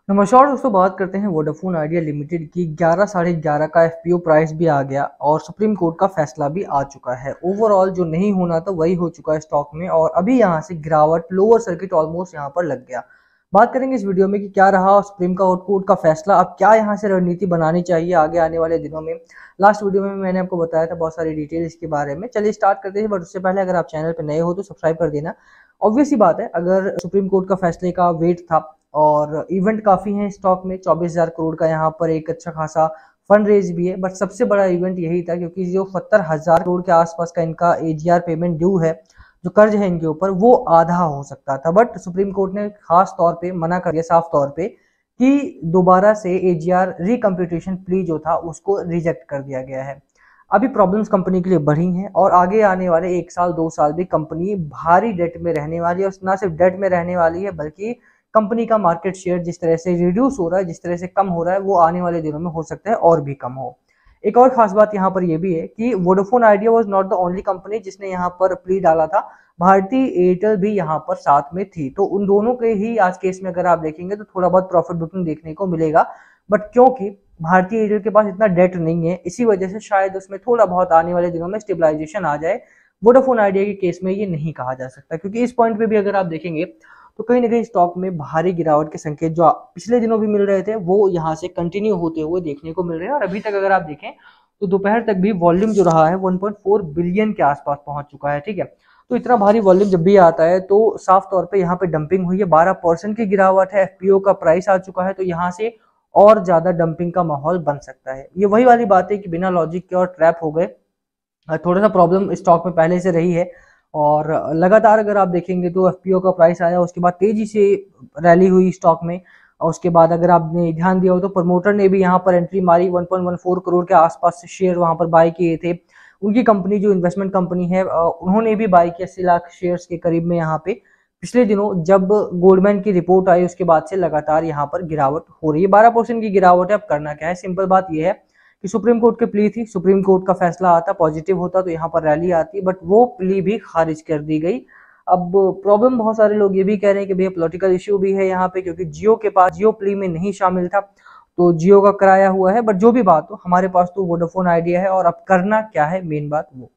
नमस्कार दोस्तों, बात करते हैं वोडाफोन आइडिया लिमिटेड की। 11 साढ़े 11 का एफपीओ प्राइस भी आ गया और सुप्रीम कोर्ट का फैसला भी आ चुका है। ओवरऑल जो नहीं होना था वही हो चुका है स्टॉक में, और अभी यहां से गिरावट, लोअर सर्किट ऑलमोस्ट यहां पर लग गया। बात करेंगे इस वीडियो में कि क्या रहा सुप्रीम कोर्ट का फैसला, अब क्या यहां से रणनीति बनानी चाहिए आगे आने वाले दिनों में। लास्ट वीडियो में मैंने आपको बताया था बहुत सारी डिटेल इसके बारे में। चलिए स्टार्ट करते हैं, बट उससे पहले अगर आप चैनल पर नए हो तो सब्सक्राइब कर देना। ऑब्वियस ही बात है, अगर सुप्रीम कोर्ट का फैसले का वेट था और इवेंट काफी है स्टॉक में, 24,000 करोड़ का यहाँ पर एक अच्छा खासा फंड रेज भी है। बट सबसे बड़ा इवेंट यही था क्योंकि जो 70,000 करोड़ के आसपास का इनका एजीआर पेमेंट ड्यू है, जो कर्ज है इनके ऊपर, वो आधा हो सकता था। बट सुप्रीम कोर्ट ने खास तौर पे मना कर दिया, साफ तौर पे, कि दोबारा से एजीआर रिकम्प्यूटेशन प्ली जो था उसको रिजेक्ट कर दिया गया है। अभी प्रॉब्लम्स कंपनी के लिए बढ़ी हैं और आगे आने वाले 1 साल 2 साल भी कंपनी भारी डेट में रहने वाली है। और ना सिर्फ डेट में रहने वाली है, बल्कि कंपनी का मार्केट शेयर जिस तरह से रिड्यूस हो रहा है, जिस तरह से कम हो रहा है, वो आने वाले दिनों में हो सकता है और भी कम हो। एक और खास बात यहाँ पर यह भी है कि Vodafone idea was not the only company जिसने यहाँ पर प्ली डाला था। भारतीय एयरटेल भी यहाँ पर साथ में थी, तो उन दोनों के ही आज केस में अगर आप देखेंगे तो थोड़ा बहुत प्रॉफिट बुकिंग देखने को मिलेगा। बट क्योंकि भारतीय एयरटेल के पास इतना डेट नहीं है, इसी वजह से शायद उसमें थोड़ा बहुत आने वाले दिनों में स्टेबलाइजेशन आ जाए। वोडाफोन आइडिया के केस में ये नहीं कहा जा सकता, क्योंकि इस पॉइंट पे भी अगर आप देखेंगे तो कहीं ना कहीं स्टॉक में भारी गिरावट के संकेत जो पिछले दिनों भी मिल रहे थे वो यहाँ से कंटिन्यू होते हुए देखने को मिल रहे हैं। और अभी तक अगर आप देखें तो दोपहर तक भी वॉल्यूम जो रहा है 1.4 बिलियन के आसपास पहुंच चुका है। ठीक है, तो इतना भारी वॉल्यूम जब भी आता है तो साफ तौर पे यहाँ पे डंपिंग हुई है। 12% की गिरावट है, एफपीओ का प्राइस आ चुका है, तो यहाँ से और ज्यादा डंपिंग का माहौल बन सकता है। ये वही वाली बात है कि बिना लॉजिक के और ट्रैप हो गए। थोड़ा सा प्रॉब्लम स्टॉक में पहले से रही है, और लगातार अगर आप देखेंगे तो एफपीओ का प्राइस आया, उसके बाद तेजी से रैली हुई स्टॉक में। और उसके बाद अगर आपने ध्यान दिया हो तो प्रमोटर ने भी यहाँ पर एंट्री मारी, 1.14 करोड़ के आसपास से शेयर वहां पर बाय किए थे। उनकी कंपनी जो इन्वेस्टमेंट कंपनी है, उन्होंने भी बाय किया 80 लाख शेयर्स के करीब में यहाँ पे। पिछले दिनों जब गोल्डमैन की रिपोर्ट आई उसके बाद से लगातार यहाँ पर गिरावट हो रही है। 12% की गिरावट है। अब करना क्या है, सिंपल बात यह है कि सुप्रीम कोर्ट की प्ली थी, सुप्रीम कोर्ट का फैसला आता, पॉजिटिव होता तो यहाँ पर रैली आती, बट वो प्ली भी खारिज कर दी गई। अब प्रॉब्लम, बहुत सारे लोग ये भी कह रहे हैं कि भैया पॉलिटिकल इश्यू भी है यहाँ पे, क्योंकि जियो के पास, जियो प्ली में नहीं शामिल था तो जियो का कराया हुआ है। बट जो भी बात हो, हमारे पास तो वोडाफोन आइडिया है। और अब करना क्या है, मेन बात वो,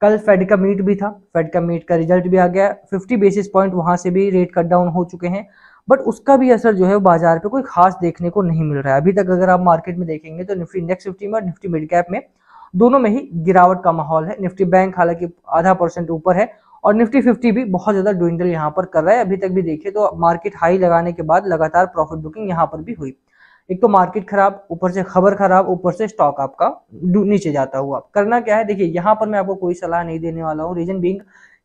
कल फेड का मीट भी था, फेड का मीट का रिजल्ट भी आ गया। 50 बेसिस पॉइंट वहां से भी रेट कट डाउन हो चुके हैं, बट उसका भी असर जो है बाजार पे कोई खास देखने को नहीं मिल रहा है अभी तक। अगर आप मार्केट में देखेंगे तो निफ्टी इंडेक्स 50 में और निफ्टी मिड कैप में, दोनों में ही गिरावट का माहौल है। निफ्टी बैंक हालांकि ½ % ऊपर है, और निफ्टी 50 भी बहुत ज्यादा ड्विंडल यहाँ पर कर रहा है। अभी तक भी देखिए तो मार्केट हाई लगाने के बाद लगातार प्रॉफिट बुकिंग यहाँ पर भी हुई। एक तो मार्केट खराब, ऊपर से खबर खराब, ऊपर से स्टॉक आपका नीचे जाता हुआ। करना क्या है, देखिए यहाँ पर मैं आपको कोई सलाह नहीं देने वाला हूँ, रीजन बीइंग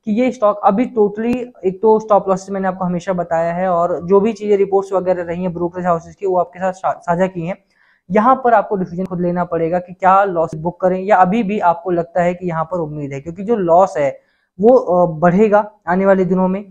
कि ये स्टॉक अभी टोटली, एक तो स्टॉप लॉसेस मैंने आपको हमेशा बताया है, और जो भी चीजें रिपोर्ट्स वगैरह रही हैं ब्रोकरेज हाउसेस की, वो आपके साथ साझा की हैं। यहाँ पर आपको डिसीजन खुद लेना पड़ेगा कि क्या लॉस बुक करें, या अभी भी आपको लगता है कि यहाँ पर उम्मीद है, क्योंकि जो लॉस है वो बढ़ेगा आने वाले दिनों में।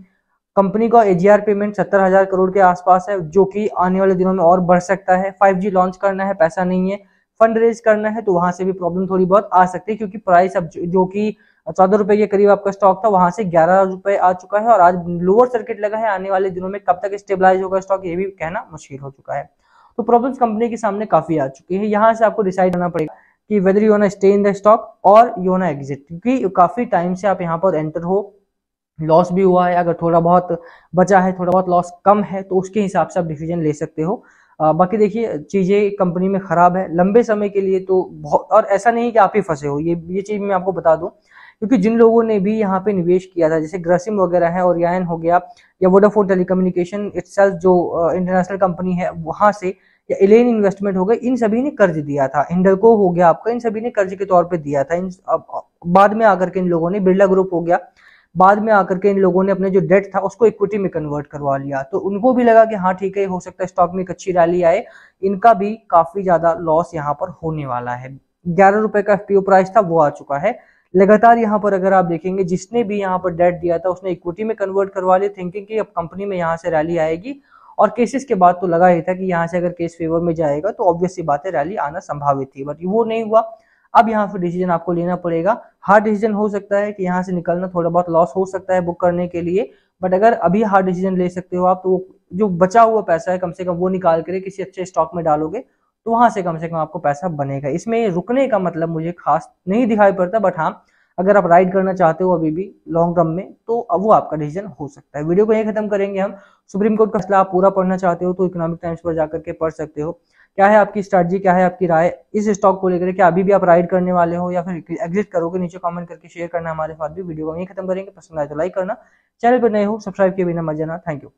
कंपनी का एजीआर पेमेंट 70,000 करोड़ के आसपास है, जो कि आने वाले दिनों में और बढ़ सकता है। 5G लॉन्च करना है, पैसा नहीं है। फंड रेज करना है तो वहां से भी प्रॉब्लम थोड़ी बहुत आ सकती है, क्योंकि प्राइस अब जो कि 14 रुपए के करीब आपका स्टॉक था, वहां से 11 रुपए आ चुका है, और आज लोअर सर्किट लगा है। आने वाले दिनों में कब तक स्टेबलाइज होगा स्टॉक, ये भी कहना मुश्किल हो चुका है। तो प्रॉब्लम्स कंपनी के सामने काफी आ चुकी है। यहाँ से आपको डिसाइड करना पड़ेगा कि whether you want stay in the stock और यू वांट एग्जिट, क्योंकि काफी टाइम से आप यहाँ पर एंटर हो, लॉस भी हुआ है। अगर थोड़ा बहुत बचा है, थोड़ा बहुत लॉस कम है, तो उसके हिसाब से आप डिसीजन ले सकते हो। बाकी देखिए चीजें कंपनी में खराब है लंबे समय के लिए तो बहुत, और ऐसा नहीं कि आप ही फंसे हो, ये चीज मैं आपको बता दूं, क्योंकि जिन लोगों ने भी यहाँ पे निवेश किया था, जैसे ग्रासिम वगैरह है, ओरियन हो गया, या वोडाफोन टेलीकम्युनिकेशन इटसेल्फ जो इंटरनेशनल कंपनी है वहां से, या एलेन इन्वेस्टमेंट हो गए, इन सभी ने कर्ज दिया था। हिंडलको हो गया आपका, इन सभी ने कर्ज के तौर पे दिया था। बाद में आकर के इन लोगों ने, बिरला ग्रुप हो गया, बाद में आकर के इन लोगों ने अपने जो डेट था उसको इक्विटी में कन्वर्ट करवा लिया, तो उनको भी लगा कि हाँ ठीक है, हो सकता है स्टॉक में एक अच्छी रैली आए। इनका भी काफी ज्यादा लॉस यहाँ पर होने वाला है। 11 रुपए का एफपीओ प्राइस था, वो आ चुका है। लगातार यहाँ पर अगर आप देखेंगे, जिसने भी यहाँ पर डेट दिया था उसने इक्विटी में कन्वर्ट करवा लिया, थिंकिंग कि अब कंपनी में यहाँ से रैली आएगी। और केसेस के बाद तो लगा ही था कि यहाँ से अगर केस फेवर में जाएगा तो ऑब्वियस सी बात है रैली आना संभावित थी, बट वो नहीं हुआ। अब यहाँ पे डिसीजन आपको लेना पड़ेगा। हार्ड डिसीजन हो सकता है कि यहाँ से निकलना, थोड़ा बहुत लॉस हो सकता है बुक करने के लिए, बट अगर अभी हार्ड डिसीजन ले सकते हो आप, तो जो बचा हुआ पैसा है कम से कम वो निकाल कर किसी अच्छे स्टॉक में डालोगे तो वहां से कम आपको पैसा बनेगा। इसमें रुकने का मतलब मुझे खास नहीं दिखाई पड़ता, बट हाँ अगर आप राइड करना चाहते हो अभी भी लॉन्ग टर्म में तो अब वो आपका डिसीजन हो सकता है। वीडियो को यही खत्म करेंगे हम। सुप्रीम कोर्ट का फैसला आप पूरा पढ़ना चाहते हो तो इकोनॉमिक टाइम्स पर जाकर के पढ़ सकते हो। क्या है आपकी स्ट्रैटेजी, क्या है आपकी राय इस स्टॉक को लेकर, क्या अभी भी आप राइड करने वाले हो या फिर एग्जिट करोगे, नीचे कमेंट करके शेयर करना हमारे साथ भी। वीडियो को यही खत्म करेंगे, पसंद आए तो लाइक करना, चैनल पर नए हो सब्सक्राइब किए बिना मत जाना। Thank you.